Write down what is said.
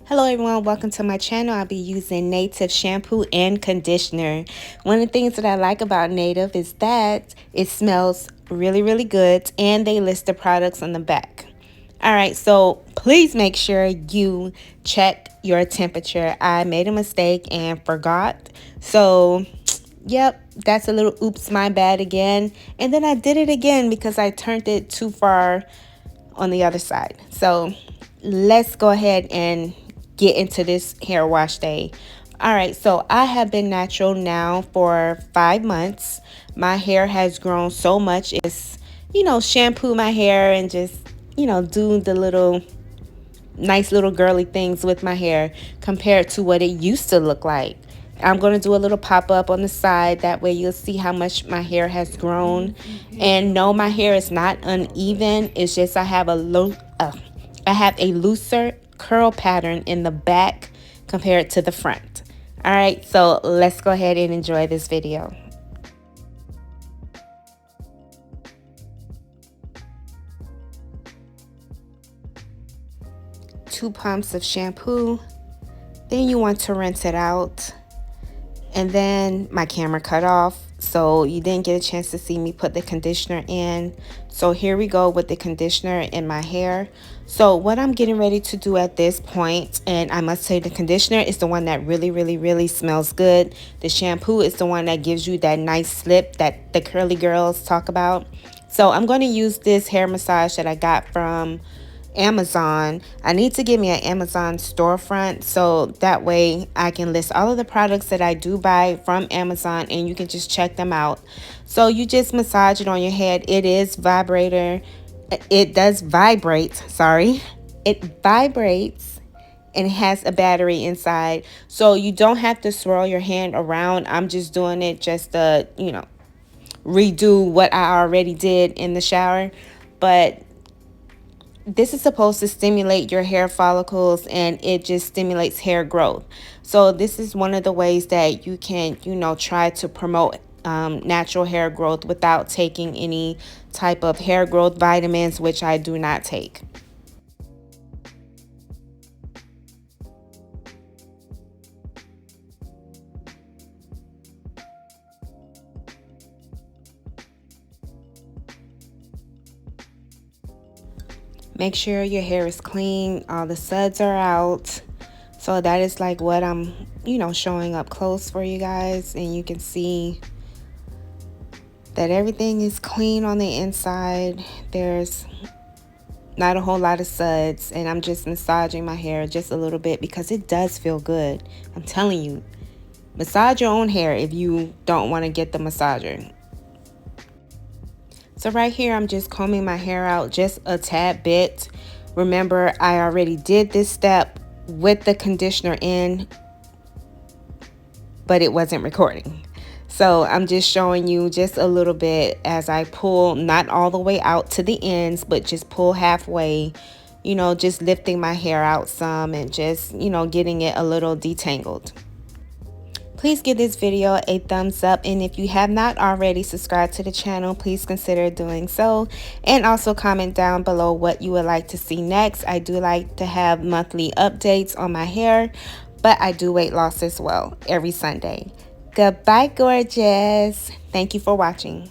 Hello everyone, welcome to my channel. I'll be using Native shampoo and conditioner. One of the things that I like about Native is that it smells really good and they list the products on the back. Alright, so please make sure you check your temperature. I made a mistake and forgot. So yep, that's a little oops my bad again. And then I did it again because I turned it too far on the other side. So let's go ahead and get into this hair wash day. All right, so I have been natural now for 5 months. My hair has grown so much. It's, shampoo my hair and just, do the little nice little girly things with my hair compared to what it used to look like. I'm going to do a little pop-up on the side. That way you'll see how much my hair has grown. And no, my hair is not uneven. It's just I have a looser curl pattern in the back compared to the front. All right, so let's go ahead and enjoy this video. Two pumps of shampoo. Then you want to rinse it out. And then my camera cut off, so you didn't get a chance to see me put the conditioner in. So here we go with the conditioner in my hair. So what I'm getting ready to do at this point, and I must say the conditioner is the one that really smells good. The shampoo is the one that gives you that nice slip that the curly girls talk about. So I'm going to use this hair massage that I got from Amazon. I need to get me an Amazon storefront so that way I can list all of the products that I do buy from Amazon and you can just check them out. So you just massage it on your head. It is vibrator. It does vibrate, sorry. It vibrates and it has a battery inside. So you don't have to swirl your hand around. I'm just doing it just to, redo what I already did in the shower. But this is supposed to stimulate your hair follicles and it just stimulates hair growth. So this is one of the ways that you can, try to promote natural hair growth without taking any type of hair growth vitamins, which I do not take. Make sure your hair is clean, all the suds are out. So that is like what I'm, showing up close for you guys, and you can see that everything is clean on the inside. There's not a whole lot of suds, and I'm just massaging my hair just a little bit because it does feel good. I'm telling you, massage your own hair if you don't want to get the massager. So right here, I'm just combing my hair out just a tad bit. Remember, I already did this step with the conditioner in, but it wasn't recording. So I'm just showing you just a little bit as I pull, not all the way out to the ends, but just pull halfway, just lifting my hair out some and just, getting it a little detangled. Please give this video a thumbs up, and if you have not already subscribed to the channel, please consider doing so, and also comment down below what you would like to see next. I do like to have monthly updates on my hair, but I do weight loss as well every Sunday. Goodbye, gorgeous. Thank you for watching.